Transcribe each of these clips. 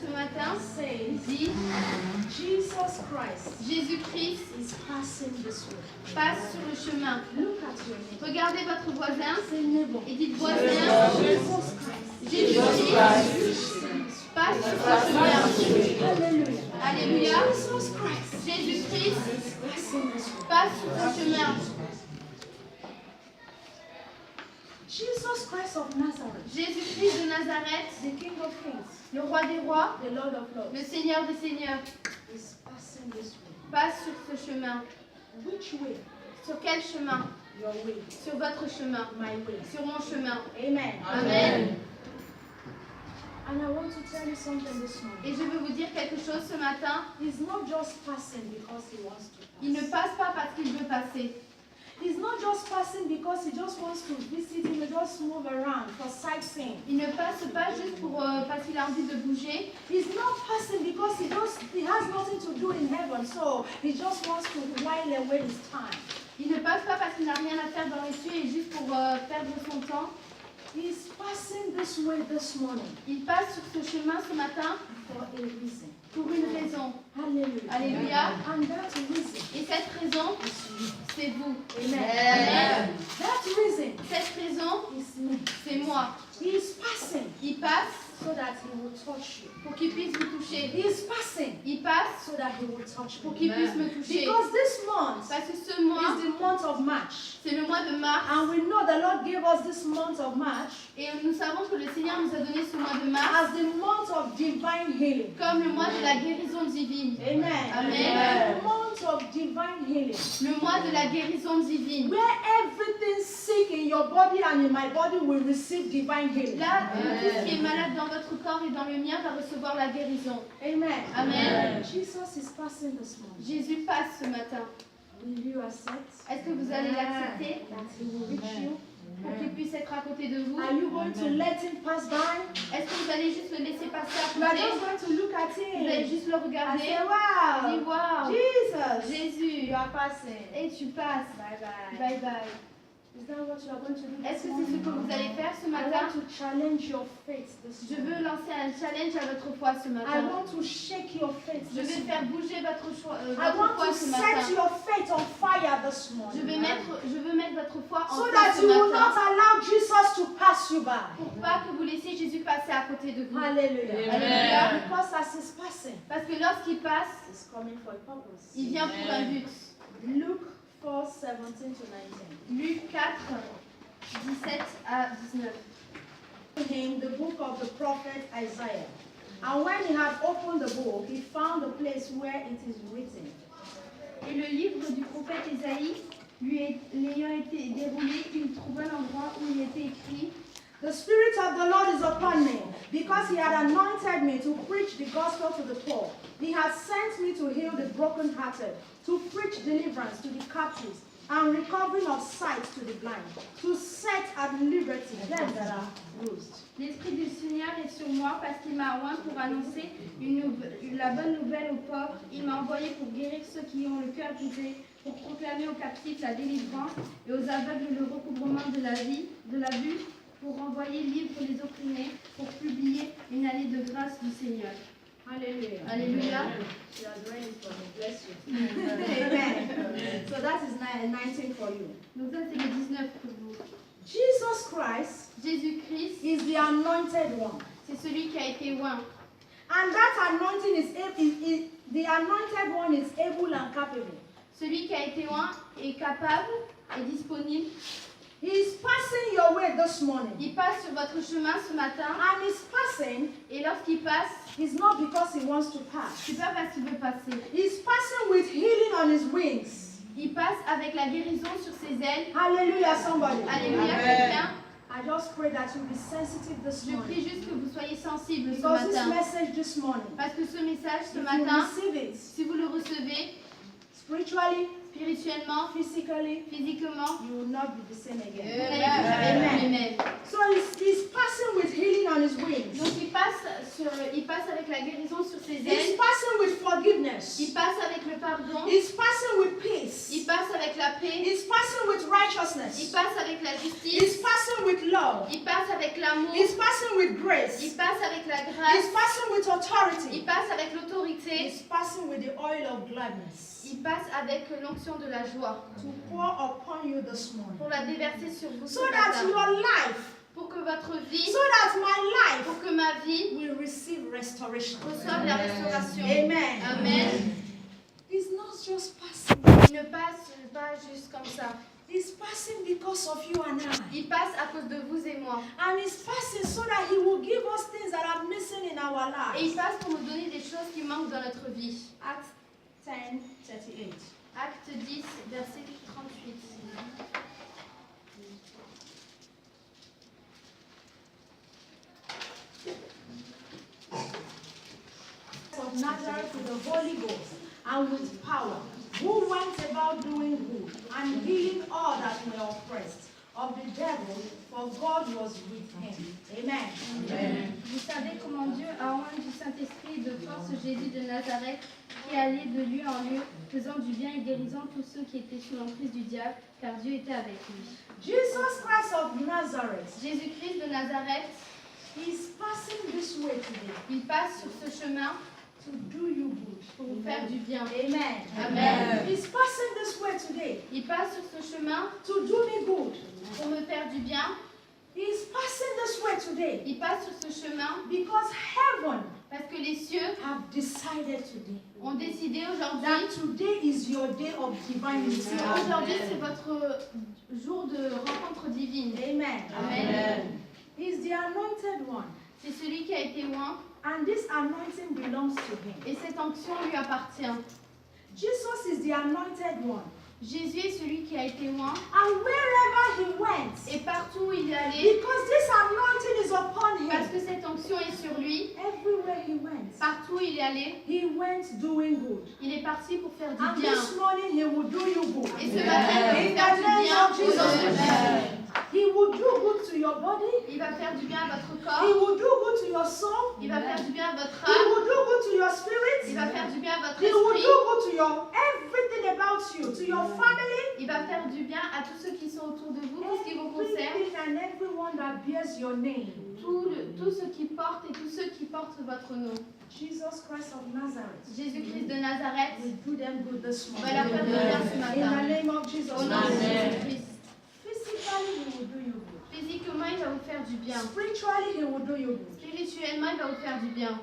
ce matin says, dit Jesus Christ Jésus-Christ is passing this way. passe sur le chemin. Look at your neighbor. Regardez votre voisin Say neighbor. et dites voisin, Jesus Christ. Jésus-Christ passe sur ce chemin. Hallelujah. Alléluia. Jesus Christ Jésus-Christ is passing this way. passe sur ce chemin. Jesus Christ of Nazareth, Jésus-Christ de Nazareth, the King of Kings, le roi des rois, the Lord of Lords, le Seigneur des seigneurs, is passing this way. passe sur ce chemin. Which way? Sur quel chemin? Your way. Sur votre chemin. My way. Sur mon chemin. Amen. Amen. And I want to tell you something this morning. Et je veux vous dire quelque chose ce matin. He's not just passing because he wants to pass. Il ne passe pas parce qu'il veut passer. He's not just passing because he just wants to visit him and just move around for sightseeing. Il ne passe pas juste parce qu'il a envie de bouger. He's not passing because he has nothing to do in heaven, so he just wants to while away his time. Il ne passe pas parce qu'il n'a rien à faire dans les cieux et juste pour perdre son temps. He's passing this way this morning Il passe sur ce chemin ce matin for a reason. pour une raison. Hallelujah. Alléluia. And that reason Et cette raison, is you. c'est vous. Amen. Amen. That reason Cette raison, is me. c'est moi. He is passing Il passe so that he will touch you. pour qu'il puisse vous toucher. He is passing Il passe so that he will touch pour you. qu'il puisse me toucher. Because this month Parce que ce mois, is the month of March. c'est le mois de mars. And we know the Lord gave us this month of March Et nous savons que le Seigneur nous a donné ce mois de mars as the month of divine healing. comme le mois de la guérison divine. Amen. Amen. The month of divine healing. Le mois de la guérison divine. Where everything sick in your body and in my body will receive divine healing. Là, tout ce qui est malade dans votre corps et dans le mien va recevoir la guérison. Amen. Amen. Jesus is passing this morning. Jésus passe ce matin. Will you accept Est-ce que vous allez l'accepter that he will reach you? pour qu'il puisse être à côté de vous? Are you going to let him pass by? Est-ce que vous allez juste le laisser passer à You are côté? just going to look at Vous allez him juste le and regarder. say, Dis, wow, wow, Jesus, Jésus, you are passing. et tu passes. Bye bye. Bye bye. Is that what you are going to do Est-ce this que c'est ce morning? que vous allez faire ce I matin? want to challenge your faith this Je morning. veux lancer un challenge à votre foi ce I matin. want to shake your faith Je this vais morning. faire bouger votre foi I want to ce set matin. your faith on fire this Je morning. veux mettre votre foi en So feu that ce you will not matin allow Jesus to pass you by. pour pas que vous laissiez Jésus passer à côté de vous. Hallelujah. Alléluia. Because as he's passing, Parce que lorsqu'il passe, he's coming for a purpose. il vient pour un but. Luke 4, 17 to 19. Luc 4, 17 à 19. Him the book of the prophet Isaiah. And when he had opened the book, he found the place where it is written. Et le livre du prophète Ésaïe, l'ayant été déroulé, il trouva l'endroit où il était écrit: The Spirit of the Lord is upon me, because he had anointed me to preach the gospel to the poor. He has sent me to heal the brokenhearted, to preach deliverance to the captives, and recovering of sight to the blind, to set at liberty them that are bruised. L'Esprit du Seigneur est sur moi parce qu'il m'a oint pour annoncer la bonne nouvelle aux pauvres. Il m'a envoyé pour guérir ceux qui ont le cœur brisé, pour proclamer aux captifs la délivrance et aux aveugles le recouvrement de la vue, pour renvoyer libres les opprimés, pour publier une année de grâce du Seigneur. Hallelujah. Alléluia. You are doing it for me. Bless you. Amen. So that is 19 for you. Donc ça c'est le 19 pour vous. Jesus Christ Jésus-Christ, is the anointed one. c'est celui qui a été oint. And that anointing the anointed one is able and capable. Celui qui a été oint est capable et disponible. He is passing your way this morning. Il passe sur votre chemin ce matin And he's passing, et lorsqu'il passe, it's not because he wants to pass. c'est pas parce qu'il veut passer. He's passing with healing on his wings. Il passe avec la guérison sur ses ailes. Hallelujah, somebody. Alléluia, quelqu'un. I just pray that you'll be sensitive this Je morning. prie juste que vous soyez sensibles ce Because this matin. message this morning, Parce que ce message ce if you matin, receive it si vous le recevez spiritually, spirituellement, physically, physiquement, you will not be the same vous again. n'allez plus jamais être les mêmes. So he's passing with healing on his wings. Donc il passe avec la guérison sur ses He's ailes. passing with forgiveness. Il passe avec le pardon. He's passing with peace. Il passe avec la paix. He's passing with Il righteousness. passe avec la He's justice. passing with love. Il passe avec l'amour. He's passing with grace. Il passe avec la He's grâce. passing with authority. Il passe avec l'autorité. He's passing with the oil of gladness Il passe avec l'onction de la joie. to pour upon you this morning. Pour la déverser sur vous ce So that matin. your life, Pour que votre vie, so that my life pour que ma vie will receive restoration. reçoive la restauration. Amen. Amen. He's not just passing. Il ne passe pas juste comme ça. He's passing because of you and I. Il passe à cause de vous et moi. And he's passing so that he will give us things that are missing in our Et il lives. passe pour nous donner des choses qui manquent dans notre vie. Acts 10:38. Acte 10, verset 38. Of Nazareth with the Holy Ghost and with power, who went about doing good and healing all that were oppressed of the devil, for God was with him. Amen. Vous savez comment Dieu a oint du Saint-Esprit de force Jésus de Nazareth, qui allait de lieu en lieu, faisant du bien et guérissant tous ceux qui étaient sous l'emprise du diable, car Dieu était avec lui. Jesus Christ of Nazareth Jésus-Christ de Nazareth, is passing this way today il passe sur ce chemin to do you good. pour vous faire du bien. Amen. Amen. He's passing this way today Il passe sur ce chemin to do me good. pour me faire du bien. He's passing this way today Il passe sur ce chemin because heaven parce que les cieux have decided today ont décidé aujourd'hui. that today is your day of divine visitation. Aujourd'hui, c'est votre jour de rencontre divine. Amen. Amen. He's the anointed one, C'est celui qui a été oint and this anointing belongs to him. et cette onction lui appartient. Jesus is the anointed one, Jésus est celui qui a été oint and wherever he went, et partout où il est allé, because this anointing is upon parce him, que cette onction est sur lui, everywhere he went, partout où il est allé, he went doing good. il est parti pour faire du And bien. this morning he will do you good. Et ce matin, il In va the faire du bien name of aux autres. Jesus. He will do good to your body. Il va faire du bien à votre He corps, will do good to your soul. il va faire du bien à votre He âme, will do good to your il spirit. va faire du bien à votre He will esprit, do good to your everything about you, to your family. il va faire du bien à tous ceux qui sont autour de vous, tout ce qui vous concerne, Everything and everyone that bears your name. tout ce qui porte et tous ceux qui portent votre nom. Jesus Christ of Nazareth Jésus-Christ de Nazareth will do them good this va leur morning. faire du bien ce In the matin. name of Jesus Au nom de Christ. Jésus-Christ. Physically, he will do you good. Physiquement, il va vous faire du bien. Spiritually, he will do you good. Spirituellement, il va vous faire du bien.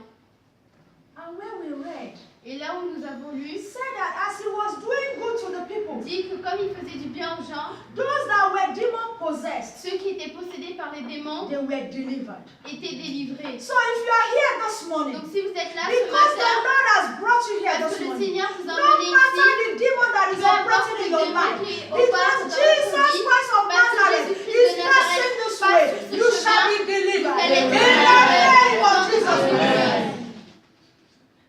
And where we read, Et là où nous avons he lu, said that as he was doing good to the people, dit que comme il faisait du bien aux gens, those that were demon possessed, ceux qui étaient possédés par les démons they were delivered. étaient délivrés. So if you are here this morning, Donc si vous êtes là ce because the matin, Lord has brought you here parce this que le morning, Seigneur vous a no emmené matter ici, the demon that is peu importe operating le in your démon life, qui opère because dans votre Jesus vie, Christ of parce que Nazareth Jésus-Christ is de passing Nazareth this passe way, sur ce you shall chemin, be delivered. vous allez In être the name of délivrés. Jesus Dans le nom de Christ. Jésus.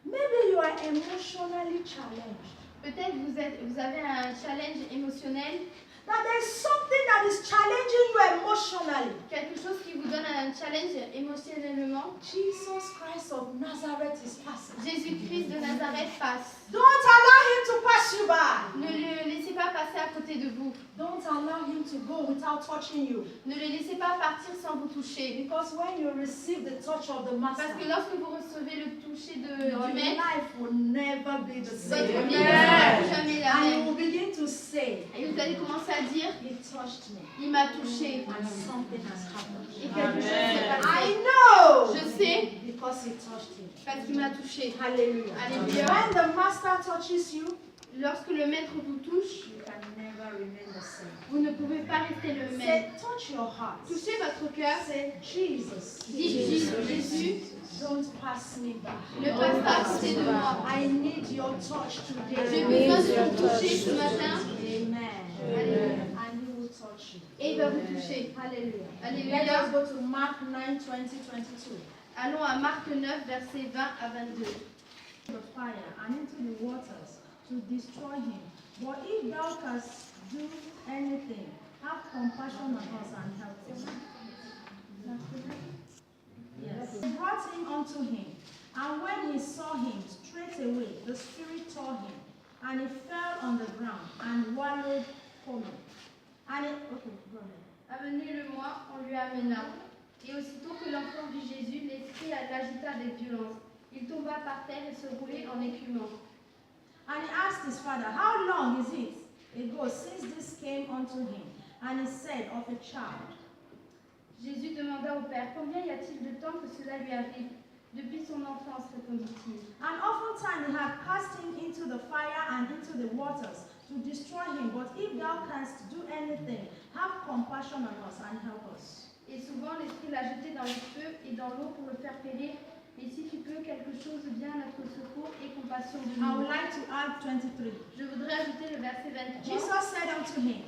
Maybe you are emotionally challenged. Peut-être vous avez un challenge émotionnel, That there is something that is challenging you emotionally. quelque chose qui vous donne un challenge émotionnellement. Jesus Christ of Nazareth is passing. Jésus-Christ de Nazareth passe. Don't allow him to pass you by. Ne le laissez pas passer à côté de vous. Don't allow him to go without touching you. Ne le laissez pas partir sans vous toucher. Because when you receive the touch of the Master, Parce que lorsque vous recevez le toucher your du Maître, life will never be the votre same. vie ne sera plus jamais la And you même. will begin to say, Et vous allez commencer à dire, he touched me il m'a touché. and something has happened. Et quelque chose s'est I passé. know Je sais because he touched him. parce qu'il m'a touché. Hallelujah. Alléluia. When the Master touches you, Lorsque le Maître vous touche, you can never remain the same. vous ne pouvez pas rester le même. Say, touch your heart. Touchez votre cœur. Say, Jesus, Dites Jésus, don't pass me by. ne passe pas à côté de moi. I need your touch J'ai today. besoin de vous toucher ce matin. Amen. Alléluia. And he will touch you. Et il va vous toucher. Hallelujah. Alléluia. Let us go to Mark 9, 20, 22. Allons à Marc 9, versets 20 à 22. The fire and into the waters to destroy him. But if thou canst do anything, have compassion on us and help us. Yes. They brought him unto him, and when he saw him, straightway the Spirit tore him, and he fell on the ground and wallowed foaming. And it, okay, go ahead. Amenez-le-moi, on lui amena. Et aussitôt que l'enfant vit Jésus, l'esprit l'agita avec violence. Il tomba par terre et se roulait en écumant. And he asked his father, How long is it ago since this came unto him? And he said, Of a child. Jésus demanda au Père, combien y a-t-il de temps que cela lui arrive? Depuis son enfance, répondit-il. And oftentimes he had cast him into the fire and into the waters to destroy him. But if thou canst do anything, have compassion on us and help us. Et souvent l'Esprit l'a jeté dans le feu et dans l'eau pour le faire périr. Et si tu peux, quelque chose viens à notre secours et compassion de I would nous. like to add 23. Je voudrais ajouter le verset 23. Jesus said unto him,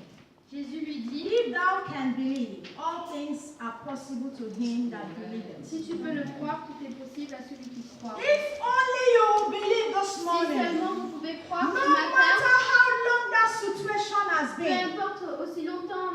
Jésus lui dit, If thou can believe, all things are possible to him that believeth. si tu peux le croire, tout est possible à celui qui croit. If only you believe this Si morning, seulement vous pouvez no croire ce matter matin, how long that situation has peu been. importe aussi longtemps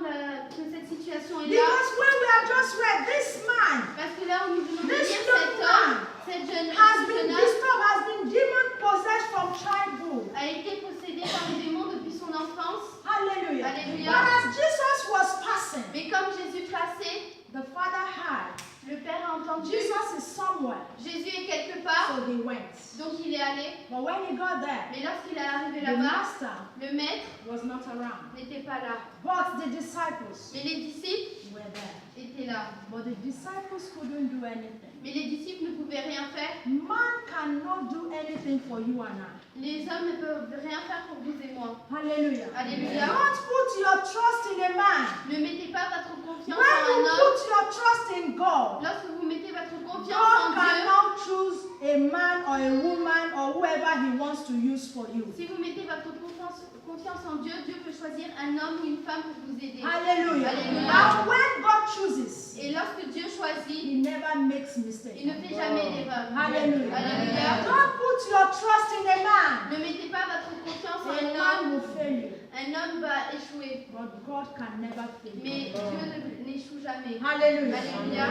que cette situation est là, Because when we have just read, this man parce que là où nous venons de This lire young cet homme, cette jeune has been homme disturbed, has been demon possessed from childhood. a été possédé par les démons depuis son enfance. Hallelujah. Alléluia. But as Jesus was passing, Mais comme Jésus passait, the Father heard, le Père a entendu, Jesus is somewhere. Jésus est quelque part, So he went. donc il est allé. But when he got there, Mais lorsqu'il est arrivé the là-bas, master le maître was not around. n'était pas là. But the disciples Mais les disciples were there. étaient là. But the disciples couldn't do anything. Mais les disciples ne pouvaient rien faire. Man cannot do anything for you and I. Les hommes ne peuvent rien faire pour vous et moi. Hallelujah. Alléluia. Don't put your trust in a man. Ne mettez pas votre confiance When en you un homme. put your trust in God, Lorsque vous mettez votre confiance God en Dieu, cannot choose a man or a woman or whoever he wants to use for you. si vous mettez votre confiance en Dieu, Dieu peut choisir un homme ou une femme pour vous aider. Hallelujah. Alléluia. And when God chooses, Et lorsque Dieu choisit, he never makes mistakes. il ne fait jamais d'erreur. Hallelujah. Alléluia. Don't put your trust in a man. Ne mettez pas votre confiance en A un man homme. will fail you. Un homme va échouer. But God can never fail Mais you. Dieu n'échoue jamais. Hallelujah. Alléluia.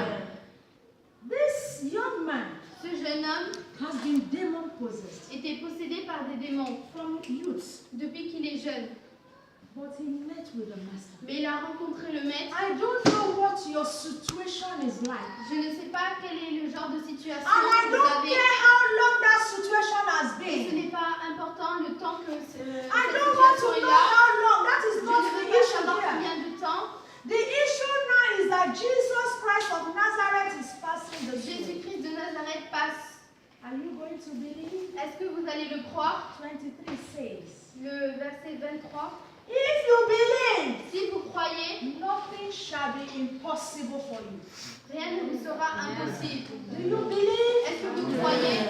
This young man Ce jeune homme has been demon possessed était possédé par des démons from youth, depuis qu'il est jeune. but he met with the master. Mais il a rencontré le maître. I don't know what your situation is like, Je ne sais pas quel est le genre de situation and I que vous don't avez. care how long that situation has Et ce been. n'est pas important le temps que I cette don't want situation to est know là. how long. That is Je not ne the veux pas issue savoir here. combien de temps. The issue now is that Jesus Christ of Nazareth is passing the way. Jésus-Christ de Nazareth passe. Are you going to believe? Est-ce que vous allez le croire? 23 says, Le verset 23. If you believe, Si vous croyez, nothing shall be impossible for you. rien ne vous sera impossible. Do you believe? Est-ce que vous croyez?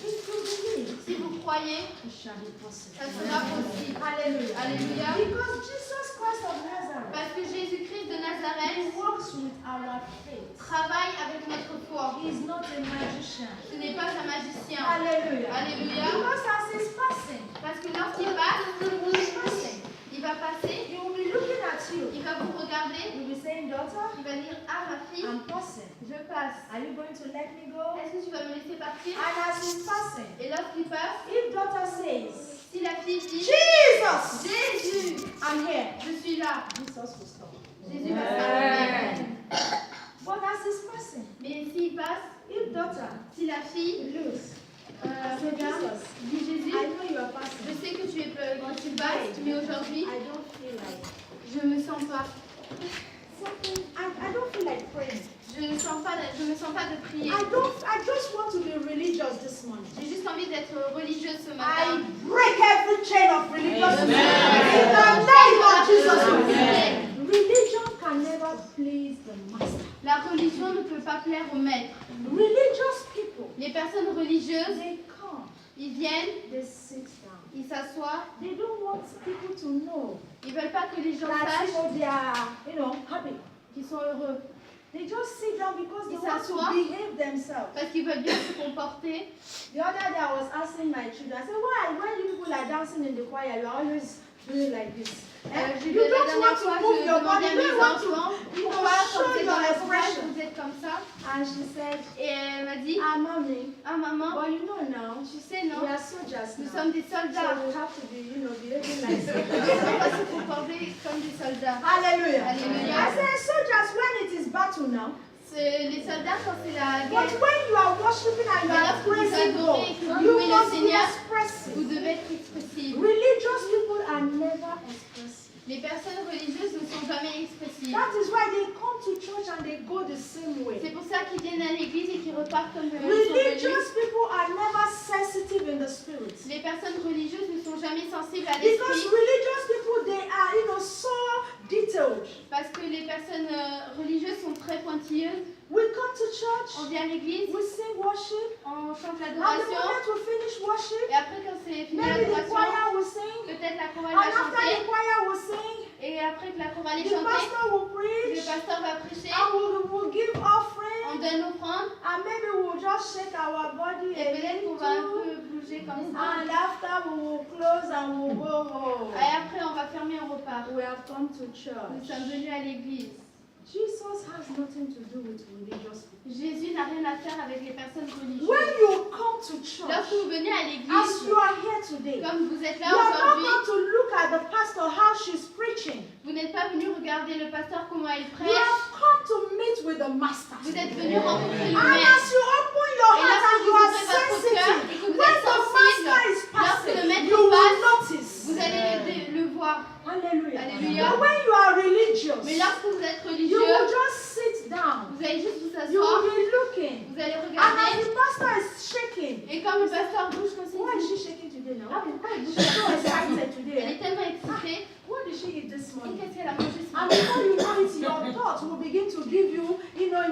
If you believe, Si vous croyez, it shall be possible. ça sera possible. Hallelujah. Alléluia. Because Jesus Christ of Nazareth, Parce que Jésus-Christ de he Nazareth works with our faith. travaille avec notre foi. He is not a magician. Ce n'est pas un magicien. Hallelujah. Alléluia. Because as he's passing, Parce que lorsqu'il passe, il va passer, he will be looking at you. il va vous regarder, He will be saying, daughter, il va dire, ah ma fille, I'm passing. je passe. Are you going to let me go? Est-ce que tu vas me laisser partir? And as he's passing, Et lorsqu'il passe, if daughter says, si la fille dit, Jesus, Jésus, I'm here, je suis là, Jesus will stop. Jésus va s'arrêter. But as he's passing, Mais s'il passe, if daughter si la fille looks, regarde, dit Jésus, I know you are je passing. sais que tu passes, mais aujourd'hui, I don't feel like je me sens pas. something. I don't feel like praying. Je me sens pas de prier. I just want to be religious this morning. J'ai juste envie d'être religieuse ce I matin. break every chain of religious in Amen. the name of Jesus Christ. Amen. Religion can never please the master. La religion ne peut pas plaire au maître. Religious people, Les personnes religieuses, they come, ils viennent, they sit down. ils s'assoient, They don't want people to know ils veulent pas que les gens that sachent they are, happy. qu'ils sont heureux. They just sit down because they Ils want to s'assoient. behave themselves. Parce qu'ils veulent bien se comporter. The other day I was asking my children, I said, why when you people are dancing in the choir, you are always doing like this. La You don't dernière want to fois, move je your body. demandais à You mes don't want to enfants, pourquoi quand show vous êtes your dans la sauvage, expression. vous êtes comme ça? And she said, Et elle m'a dit, ah, mommy, ah maman, but you know now, tu sais non, we are soldiers nous now. sommes des So soldats. we have to be, behaving like On soldiers. doit se comporter comme des soldats. Hallelujah. Hallelujah. I said, soldiers, when it is battle now, Les soldats, quand c'est la but guerre, when you are worshiping and you Mais are lorsque vous praising adorez God, et que vous you louez le must be Seigneur, vous expressive. devez être expressif. Religious people are never expressive. Les personnes religieuses ne sont jamais expressives. That is why they come to church and they go the same way. C'est pour ça qu'ils viennent à l'église et qu'ils repartent comme ils sont venus. Religious people are never sensitive in the spirit. Les personnes religieuses ne sont jamais sensibles à Because l'esprit religious people, they are, so detailed. parce que les personnes religieuses sont très pointilleuses. We come to church, On vient à l'église, we sing worship, on chante and the l'adoration moment we finish worship, et après quand c'est fini maybe the l'adoration, choir will sing, peut-être la chorale and va after the chanter choir will sing, et après que la chorale est the chantée, pastor will le preach, pasteur va prêcher, and we'll give offering, on donne l'offrande and maybe we'll just shake our body et a peut-être qu'on va un little, peu bouger comme ça. and after we will close and we'll go home. Et après on va fermer, on repart. We have come to Nous church. sommes venus à l'église. Jesus has nothing to do with religious people. Jésus n'a rien à faire avec les personnes religieuses. When you come to Lorsque church, vous venez à as l'église, you are here today, comme vous êtes you là are not aujourd'hui, going to look at the pastor how she's preaching. vous n'êtes pas venu regarder le pasteur comment il You prêche. have come to meet with the master. Vous êtes venu rencontrer le And maître. as you open your Et heart lorsque and vous you are ouvrez votre cœur sensitive, et que vous when êtes the sensible, master is lorsque passing, le maître you will passe, notice. vous allez le voir. Hallelujah. Alléluia. But when you are religious, Mais lorsque vous êtes you religieux, will just sit down. vous allez juste vous You will asseoir, be looking. vous allez And as regarder. the pastor is shaking, Et comme le pasteur bouge comme why is ça, she shaking today now? ah pourquoi il bouge She's so comme ça? excited Elle today. est tellement excitée. What did she eat this Et morning? qu'est-ce qu'elle a mangé ce And matin? before you know it, your thoughts will begin to give you,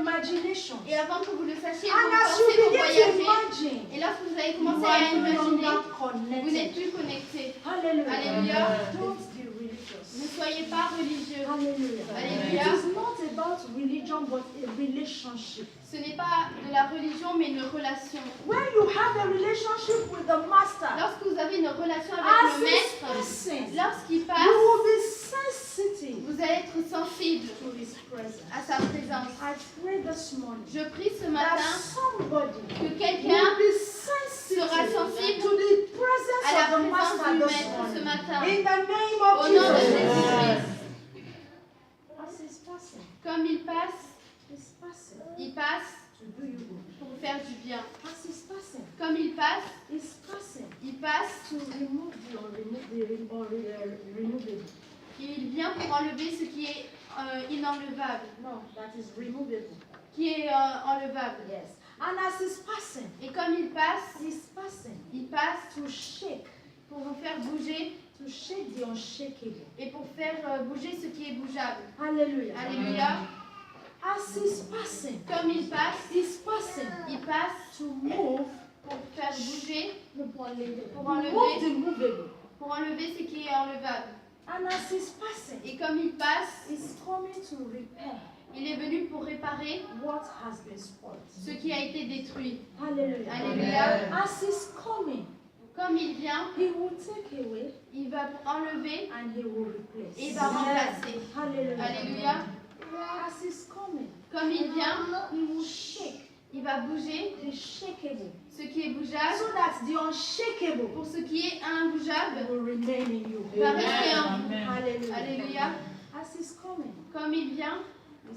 imagination. Et avant que vous le sachiez, And vous as pensez, you vous begin to voyagez. imagine, Et lorsque vous allez you commencer à are no imaginer, longer vous n'êtes connected. plus connecté. Hallelujah. Alléluia. Don't be religious. Ne soyez pas religieux. Hallelujah. Alléluia. It is not about religion, but a relationship. Ce n'est pas de la religion, mais une relation. When you have a relationship with the master, Lorsque vous avez une relation avec as le he's maître, passing, lorsqu'il you passe, will be sensitive vous allez être sensible to his presence. à sa présence. I pray this morning Je prie ce that matin somebody que will quelqu'un be sensitive sera sensible to the presence à la of the présence master du this maître ce morning. matin. In the name Au of nom de Jesus. Jésus-Christ. As he's passing, Comme il passe to do you good. pour faire du bien. As he's passing, Comme il passe to remove the removable. il vient pour enlever ce qui est inenlevable, No, that is removable. qui est enlevable. Yes. And as he's passing, Et comme il passe to shake pour vous faire bouger the unshakable. et pour faire bouger ce qui est bougeable. Hallelujah. Alléluia. As he's passing, Comme il passe to move pour faire bouger, pour enlever. move the movable. pour enlever ce qui est enlevable. And as he's passing, Et comme il passe, he's coming to repair il est venu pour réparer what has been spoiled. ce qui a été détruit. Hallelujah. Alléluia. As he's coming, Comme il vient, he will take away il va enlever and he will replace. et il va remplacer. Hallelujah. Alléluia. As he's coming, Comme il vient, he will shake il va bouger the shakeable ce qui est bougeable so that the unshakable pour ce qui est imbougeable will remain in you. va rester en vous. Hallelujah. Alléluia. As he's coming, Comme il vient to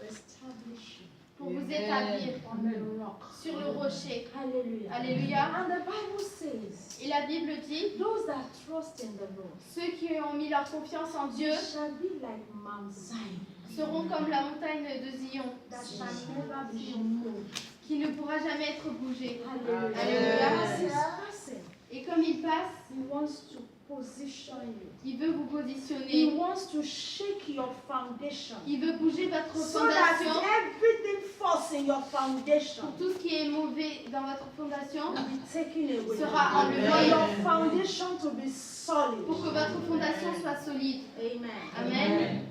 establish you pour vous établir on the rock. sur le rocher. Hallelujah. Alléluia. And the Bible says, Et la Bible dit, those that trust in the Lord ceux qui ont mis leur confiance en Dieu shall be like Mount Zion, seront comme la montagne de Zion, that shall never be moved. qui ne pourra jamais être bougée. Hallelujah. Alléluia. As he's passing, Et comme il passe, he wants to position you. il veut vous He positionner. wants to shake your foundation Il veut bouger votre so that fondation. everything falls in your foundation Pour tout ce qui est mauvais dans votre fondation, will be taken away. sera enlevé. For your foundation to be solid. Pour que votre fondation soit solide. Amen. Amen.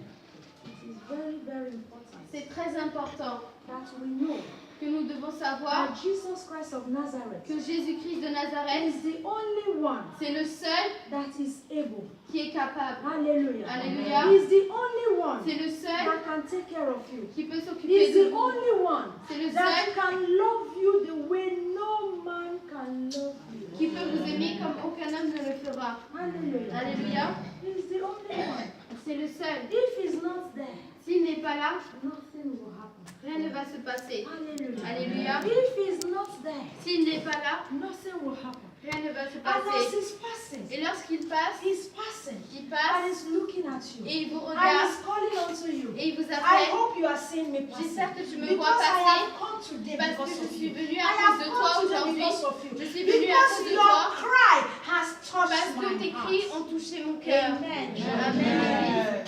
It is very, very important C'est très important that we know que nous devons savoir that Jesus Christ of Nazareth que Jésus-Christ de Nazareth, is the only one c'est le seul that is able. qui est capable. Hallelujah. Alléluia. He is the only one C'est le seul that can take care of you. qui peut He s'occuper is de the vous. only one C'est le that seul can love you the way no man can love you. qui peut vous aimer comme aucun homme ne le fera. Hallelujah. Alléluia. He is the only one. C'est le seul. If he's not there, S'il n'est pas là, nothing will happen. rien ne va se passer. Hallelujah. Alléluia. If he's not there, S'il n'est pas là, nothing will happen. rien ne va se And as passer. he's passing, Et lorsqu'il passe, he's passing il and passe he's looking at you. et il vous And regarde he's calling unto you. et il vous I appelle. hope you are seeing me passing. J'espère que tu me vois Because I passer have come today parce que because je of suis you. venue I à have cause de come toi today aujourd'hui. because of you. Je suis venue à cause Because de your toi cry has touched parce que my tes heart. cris ont touché mon cœur. Amen. Amen.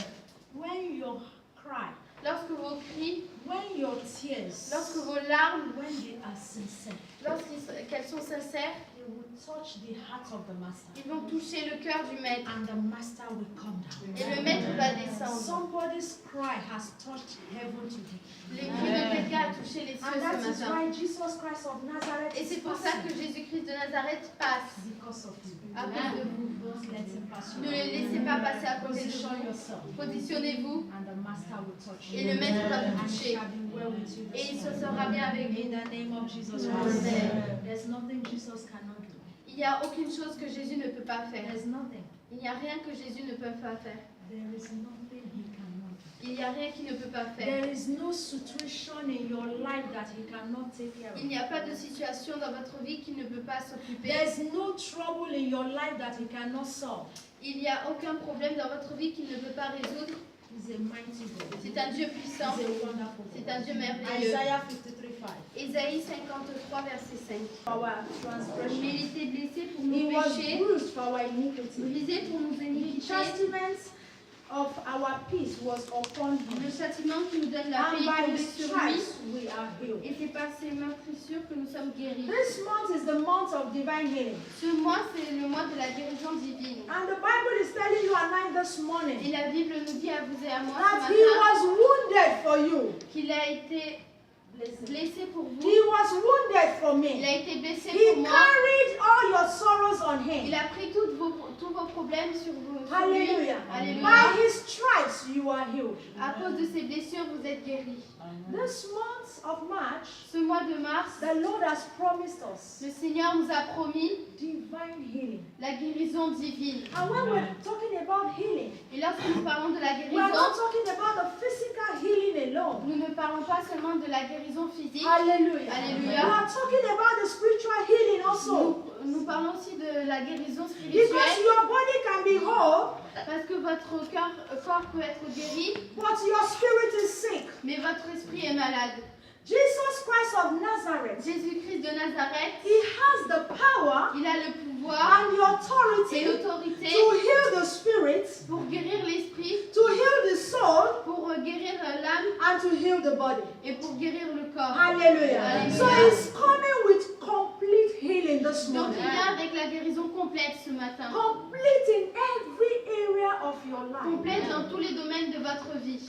When your cry, Lorsque vos cris, when your tears, lorsque vos larmes, when they are sincere, qu'elles sont sincères, they will touch the heart of the master. ils vont toucher le cœur du maître. And the master will come down. Et le maître va descendre. Somebody's cry has touched heaven today. Les cris de quelqu'un a touché les cieux And that ce is matin. why Jesus Christ of Nazareth Et c'est is pour ça que passing Jésus-Christ de Nazareth passe because of you. à cause de vous. Don't let him pass Ne you. le laissez pas passer à côté de Position vous. yourself. Positionnez-vous And the master will touch et you. le maître va vous And it toucher. shall be well with you Et il this se morning. sera bien avec vous. In the name of Jesus Amen. Christ. There's nothing Jesus cannot do. Il n'y a aucune chose que Jésus ne peut pas faire. There's nothing. Il n'y a rien que Jésus ne peut pas faire. There is nothing he cannot do. Il n'y a rien qu'il ne peut pas faire. There is no situation in your life that he cannot take care of. Il n'y a pas de situation dans votre vie qu'il ne peut pas s'occuper. There's no trouble in your life that he cannot solve. Il n'y a aucun problème dans votre vie qu'il ne peut pas résoudre. He's a mighty God. C'est un Dieu puissant. He's a wonderful C'est God. un Dieu merveilleux. Isaiah 53:5. Ésaïe 53, verset 5. Our Mais transgression. il était blessé pour He nos was péchés, bruised for our iniquity. brisé pour nos The iniquités. chastisement of our peace was upon Le him. châtiment qui nous donne la paix And est by tombé his sur lui. stripes we are healed. Et c'est par ses meurtrissures que nous sommes guéris. This month is the month of divine healing. Ce mois, c'est le mois de la guérison divine. And the Bible is telling you and I this Et morning la Bible nous dit à vous et à moi that ce he matin was wounded for you. qu'il a été blessé pour vous. He was wounded for Il me. a été blessé He pour moi. carried all your sorrows on Il him. a pris tous vos problèmes sur vous. Sur lui. Hallelujah. Alléluia. By his stripes you are healed. À cause de ces blessures, vous êtes guéris. This month of March, Ce mois de mars, the Lord has promised us le Seigneur nous a promis divine healing. la guérison divine. And when we're talking about healing, Et lorsque nous parlons de la we are not guérison, talking about the physical healing alone. nous ne parlons pas seulement de la guérison physique. Hallelujah. Alléluia. We are talking about the spiritual healing also. Nous parlons aussi de la guérison Because spirituelle. your body can be whole, Parce que votre corps peut être guéri, but your spirit is sick. mais votre esprit est malade. Jesus Christ of Nazareth, Jésus-Christ de Nazareth, he has the power il a le pouvoir and the et authority l'autorité to heal the spirit, pour guérir l'esprit, to heal the soul, pour guérir l'âme and to heal the body. et pour guérir le corps. Hallelujah. Hallelujah. So he's coming with complete healing this Donc morning. il vient avec la guérison complète ce matin. Complete in every area of your life. Complète dans tous les domaines de votre vie.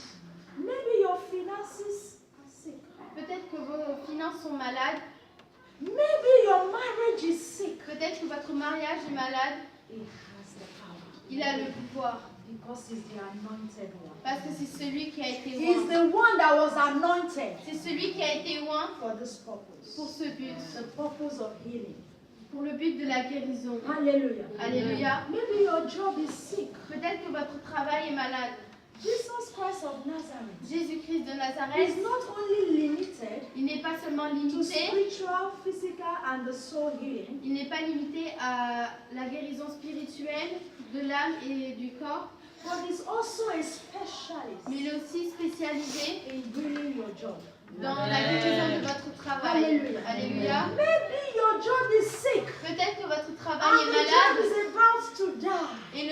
Maybe your finances are sick. Peut-être que vos finances sont malades. Maybe your marriage is sick. Peut-être que votre mariage est malade. He has the power Il a le pouvoir. because he's the anointed one. Parce que c'est celui qui a été He's oint. the one that was anointed C'est celui qui a été oint for this purpose. pour ce but. The purpose of healing. Pour le but de la guérison. Hallelujah. Alléluia. Maybe your job is sick. Peut-être que votre travail est malade. Jesus Christ of Nazareth Jésus-Christ de is Nazareth, not only limited il n'est pas seulement to limité, spiritual, physical, and the soul healing, il n'est pas limité à la guérison spirituelle de l'âme et du corps, but is also a specialist mais il est aussi spécialisé in healing your job. dans la guérison de votre travail. Alléluia. Alléluia. Maybe your job is sick Peut-être que votre and travail est the job is malade about to die. et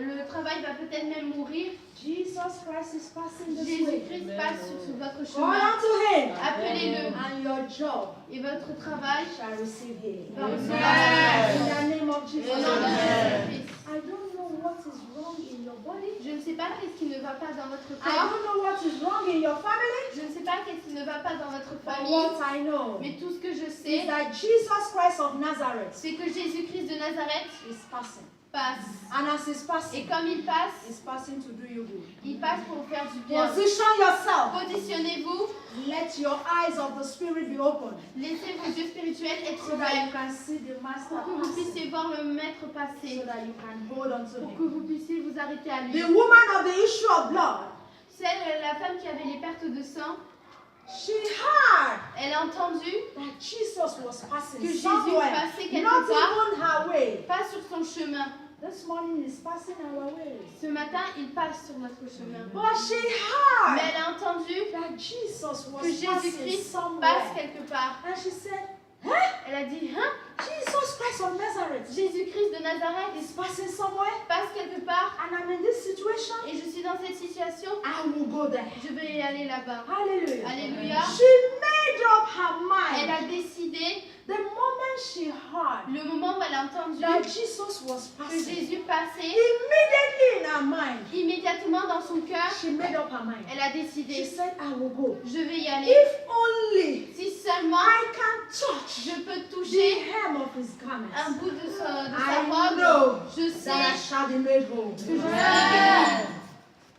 le travail va peut-être même mourir. Jesus Christ is passing this way. Jésus-Christ passe sur votre Call chemin. unto him, Appelez-le and your job et votre travail shall receive healing. va recevoir la In guérison. the name of Jesus. Au nom de Jésus-Christ. I don't know what is wrong in your body. Je ne sais pas qu'est-ce qui ne va pas dans votre I corps. don't know what is wrong in your family. Je ne sais pas qu'est-ce qui ne va pas dans votre But famille. what I know Mais tout ce que je is sais, that Jesus Christ of Nazareth c'est que Jésus-Christ de Nazareth is passing. passe. And as he's Et passing, comme il passe to do you good. pour faire du bien. Position yourself. Positionnez-vous, Let your eyes of the Spirit be open laissez vos yeux spirituels être so that you ouverts can see the Master pour que vous passing, puissiez voir le Maître passer, so that you can hold on to pour que him. vous puissiez vous arrêter à lui. The woman of the issue of blood, La femme qui avait les pertes de sang, she heard elle a entendu that Jesus was passing que Jésus somewhere, passait quelque not part, even her way. pas sur son chemin. This morning is passing our way. Ce matin, il passe sur notre chemin. But she Mais heard elle a entendu that Jesus was que passing Jésus-Christ passe somewhere. quelque part. And she said, Elle a dit, hein, Jesus Christ of Nazareth Jésus-Christ de Nazareth is passing somewhere, passe quelque part and I'm in this situation. et je suis dans cette situation, I will go there. je vais y aller là-bas. Hallelujah. Alléluia. She made up her Elle mind a décidé, the moment she heard le moment où elle a entendu that Jesus was que passing. Jésus passait, Immediately in her mind, immédiatement dans son cœur, she made up her mind. elle a She décidé, said, I will go. je vais y aller. If only Si seulement I can touch je peux the toucher hem of his un garment, bout de sa I robe, know je that I sais shall be made whole. que je serai guérie.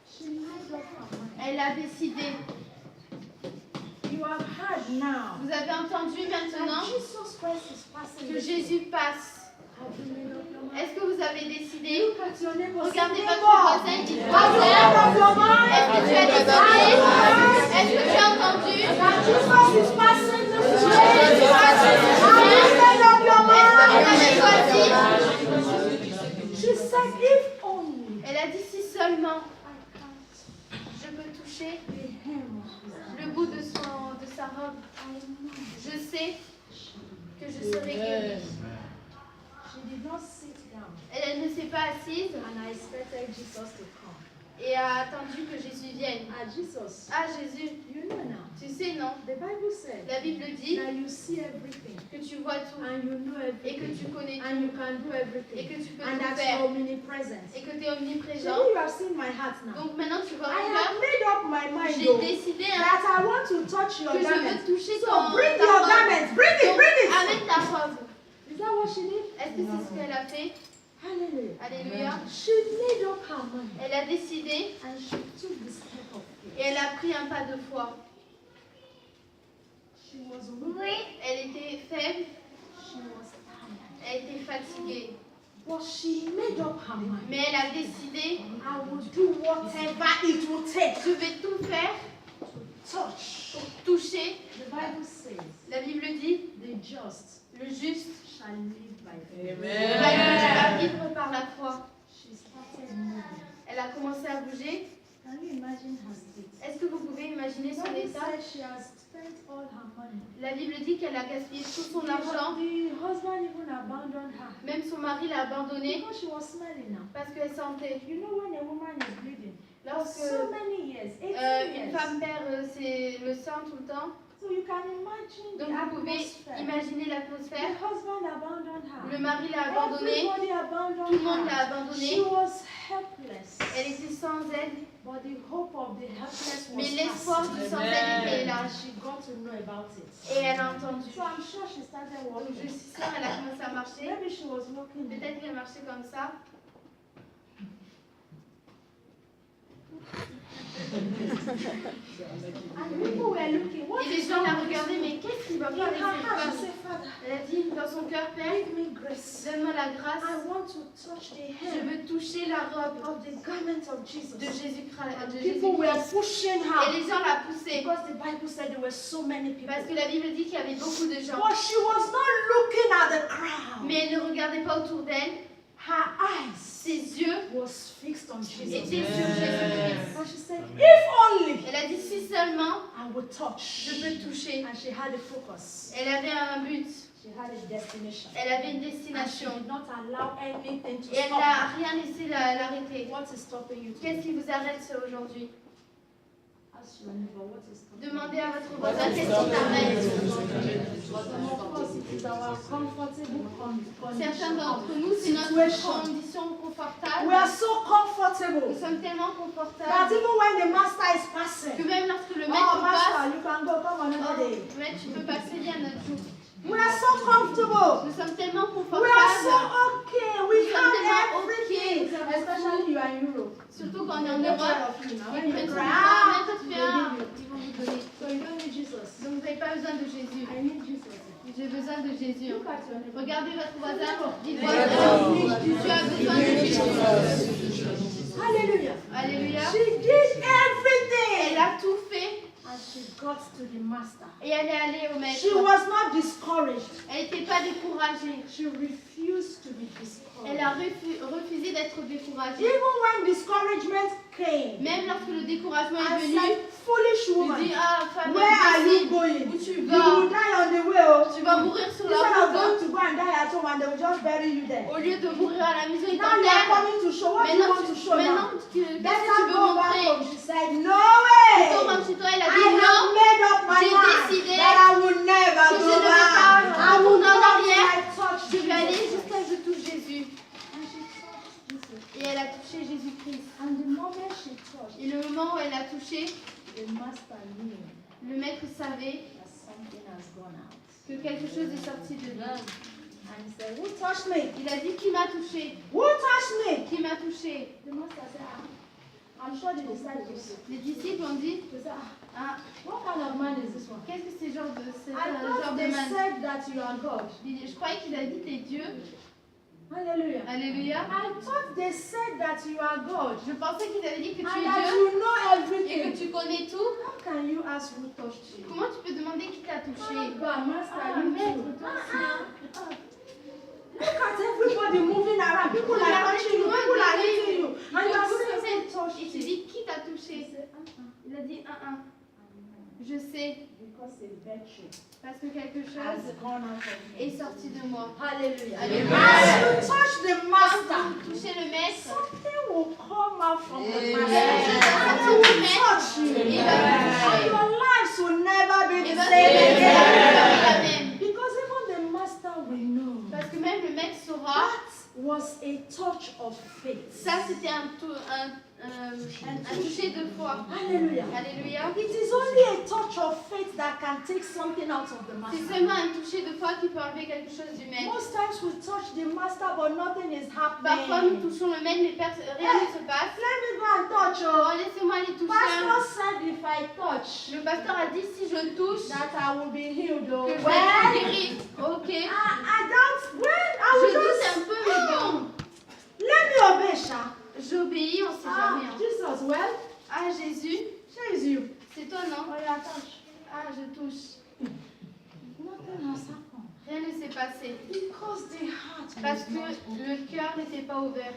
She made up her mind. Elle a décidé. You have heard now Vous avez entendu maintenant that Jesus Christ is passing. que this way. Jésus passe. Have you made up your mind? Est-ce que vous avez décidé? Look at your neighbor. Regardez Say, votre neighbor, voisin, dites have you made voisin. up your mind? Est-ce que tu as décidé? Est-ce que tu as entendu? That Jesus is passing this way. Jésus passe sur le Have you chemin. made up your Est-ce que vous mind? avez choisi? She said, if only Elle a dit si seulement I can't je peux toucher the hem of his garment. le bout de sa robe. Je sais que je serai guérie. She did not sit down Elle ne s'est pas assise and I expected Jesus to come. et a attendu que Jésus vienne. Jesus, Ah Jésus, you know now, tu sais non? the Bible said La Bible dit that you see everything que tu vois tout and you know et que everything tu connais tout and you can do et everything que tu peux and tout that faire you're omnipresent. et que tu es So omniprésent. you have seen my heart now. Donc maintenant tu vois I mon have cœur. made up my mind J'ai though, décidé that I want to touch your que je veux garment. toucher So ton bring ta your robe. garment. Bring it, Donc, bring it. amène ta robe. Is that what she did? Est-ce que c'est ce qu'elle a fait? Hallelujah. Alléluia. She made up her mind Elle a décidé and she took the step of et faith. elle a pris un pas de foi. She was weak. Elle était faible, She was tired. elle était fatiguée. But she made up her mind. Mais elle a décidé, I will do whatever it will take je vais tout faire to touch. pour toucher. The Bible says, La Bible dit, the just le juste shall live by faith. va vivre par la foi. She started moving. Elle a commencé à bouger. Can you imagine her state? Est-ce que vous pouvez imaginer The son Bible état? says she has spent all her money. La Bible dit qu'elle a gaspillé tout son argent. The husband even abandoned her Même son mari l'a abandonnée because she was smelling now. parce qu'elle sentait. You know when a woman is bleeding for Lorsque so many years, 18 une years. femme perd le sang tout le temps, So you can imagine donc the vous pouvez atmosphere. imaginer The l'atmosphère. husband abandoned her. Le mari l'a abandonnée, Everybody abandoned tout le monde her. l'a She abandonnée. was helpless. Elle était sans aide, But the hope of the helpless was mais l'espoir past. du sans aide était là. She got to know about it. Et elle a entendu. So I'm sure she started Donc je walking. suis sûre qu'elle a commencé à marcher. Maybe she was walking. Peut-être qu'elle marchait comme ça. And people were looking. What Et les is gens la wrong with regardaient, you? mais qu'est-ce qui va In pas avec her cette heart, she femme? said, Father, Elle a dit dans son cœur, Père, give me grace. donne-moi la grâce. I want to touch the Je hem veux toucher la robe of the garment of Jesus. de Jésus-Christ. And de people were Jésus-Christ. pushing Et her les gens la poussaient. because the Bible said there were so many people. Parce que la Bible dit qu'il y avait beaucoup de gens. But she was not looking at the crowd. Mais elle ne regardait pas autour d'elle. Her eyes Ses yeux was fixed on Jesus. étaient sur Jésus-Christ. And she said, if only Elle a dit si seulement I would touch. je peux toucher. And she had a focus. Elle avait un but. She had a destination. Elle avait une And she destination. did not allow anything to Et elle stop n'a her. rien laissé l'arrêter. What is stopping you Qu'est-ce today? qui vous arrête aujourd'hui? Ask your neighbor, what is stopping you? Demandez à votre voisin qu'est-ce qui t'arrête. Some of us, if you is our comfortable Certains condition. d'entre nous, c'est notre Situation. condition confortable. We are so comfortable Nous sommes tellement that confortables even when the master is que passing, même lorsque le oh maître master, passe, you can go, come another day. mais tu peux passer bien notre jour. We are so comfortable. Nous sommes tellement We are so confortables, okay. We Nous have sommes tellement everything. okay. Especially you are in Europe. surtout quand on est en They take care Europe. of you now. Ils When you prennent soin cry, de toi, même ah, quand tu they fais un, give you. ils vont vous donner. So you don't need Jesus. Donc vous n'avez pas besoin de Jésus. I need Jesus. J'ai besoin de Jésus. Look at your neighbor. Regardez votre voisin, dites-moi Yes. tu as besoin de Jésus. Hallelujah. Alléluia. She did everything. Elle a tout fait And she got to the master. et elle est allée au maître. She was not discouraged. Elle n'était pas découragée. She refused to be Elle discouraged. a refusé d'être découragée. Even when discouragement came, Même lorsque le découragement est I venu, said, foolish tu woman, dis, ah, femme where are you imbécile, going? où tu You vas? will die on the way. Oh. Tu vas mourir sur la Instead of route. going to go and die at home and they will just bury you there. Au lieu de mourir à la maison, ils Now you are t'enterrent. coming to show. What do you want to show Maintenant, now? qu'est-ce Let que tu her veux go back montrer? home. She said, no way. Quand rentre chez toi, elle a I dit have non. made up my J'ai mind décidé that I will never que je go ne vais back. pas I will retourner en go till arrière. I touch Je vais aller Jesus. jusqu'à ce que je touche Jésus. And she touched Jesus. Et elle a touché Jésus-Christ. And the moment she touched, Et le moment où elle a touché, the master knew le maître savait that something has gone out. que quelque chose est sorti de lui. And he said, who touched me? Il a dit, qui m'a touché? Who touched me? Qui m'a touché? The master said, I'm sure the disciples. Les disciples ont dit, They said, ah, what kind of man is this one? qu'est-ce que c'est genre de, c'est I un genre thought de they man? said that you are God. Je croyais qu'il a dit t'es Dieu. Hallelujah. Alléluia. I thought they said that you are God. Je pensais qu'il avait dit que tu And es that Dieu you know et everything. que tu connais tout. How can you ask who touched you? Comment tu peux demander qui t'a touché? God, Master, Ah, you maître, too. toi aussi. Look at everybody moving around. People are Regardez touching you. tout le monde People are qui hitting you. arrive. And you are Tout le saying monde who touched Et tu you. dis qui t'a touché? Il a dit je sais Because a virtue parce que quelque has chose gone out of me. est sorti de moi. Hallelujah. Alléluia. As you touch the Quand master, vous touchez le maître, something will come out from the quelque master. chose va And sortir it du will maître. touch you. Il va vous And toucher. your lives will never be Et the votre same vie ne sera plus again. la même. Because even the master will know. Parce que même le maître saura, That was a touch of faith. ça c'était un toucher de foi. Hallelujah. Alléluia. It is only a touch of faith that can take something out of the C'est master. seulement un toucher de foi qui peut enlever quelque chose du maître. Most times we touch the master, but nothing is Parfois nous happening. touchons le maître, mais rien ne se passe. Let me go and touch. Oh, Oh. laissez-moi aller toucher. Pastor said if I touch, Le pasteur a dit si je touche, that I will be healed. Oh. que je vais Well, être guéri. Ok. I doubt when I Je will doute un just peu, mais bon. let me obey, Sha. J'obéis, on sait jamais. hein. Jesus, well, Ah, Jésus, here is you. c'est toi, non? Oh, yeah, touch. Ah, je touche. Nothing has happened. Rien ne s'est passé. Because the heart Parce was que not open. le cœur n'était pas ouvert.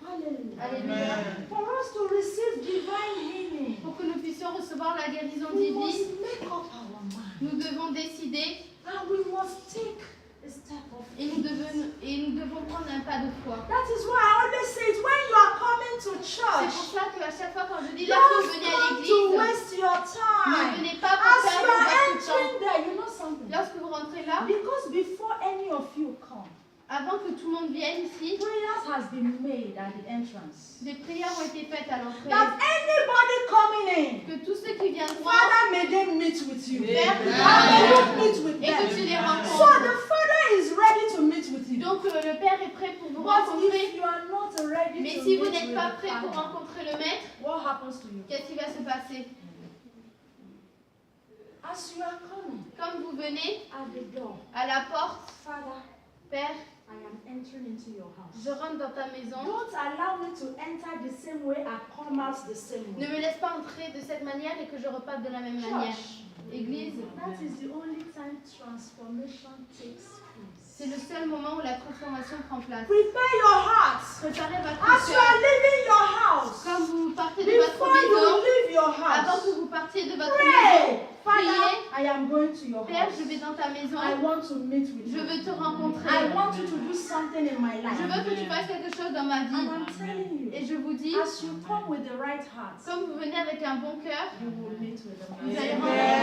Hallelujah. Alléluia. For us to receive divine healing, Pour que nous puissions recevoir la guérison we divine, must make up our mind. nous devons décider And we must take a step of et nous devons prendre un pas de foi. That is why I always say it when you are coming to C'est pour church. cela qu'à chaque fois quand je dis lorsque vous Don't venez à come to l'église, waste your ne time. venez pas pour As faire you are votre temps. entering there, you know something? Lorsque vous rentrez là, Because before any of you come, avant que tout le monde vienne ici, prayers has been made at the entrance. des prières ont été faites à l'entrée. That anybody coming in, Que tous ceux qui viendront, Father, may they meet with you. Père, And may you meet with et que them. tu les So rencontres. the Father is ready to meet with you. Donc le Père est prêt pour vous But rencontrer. if you are not ready Mais to si vous meet n'êtes with pas the prêt pour Father, rencontrer le Maître, what happens to you? qu'est-ce qui va se passer? As you are coming Quand vous venez at the door, à la porte, Father, Père, I am entering into your house. je rentre dans ta maison. Don't allow me to enter the same way and come out the same Ne way. me laisse pas entrer de cette manière et que je reparte de la même manière. Church, Église, that is the only time transformation takes place. c'est le seul moment où la transformation prend place. Prepare your hearts. Préparez votre As you cœur. are leaving your house, Quand vous partez de votre before you maison, leave your avant house, que vous partiez de votre maison, pray. Father, priez. I am going to your Père, house. je vais dans ta maison, I want to meet with je you. veux te rencontrer. I want you to do something in my Je life. veux que tu fasses quelque chose dans ma And vie. I'm telling you, Et je vous dis, as you come with the right heart, comme vous venez avec un bon cœur, you will meet with the vous allez Master. rencontrer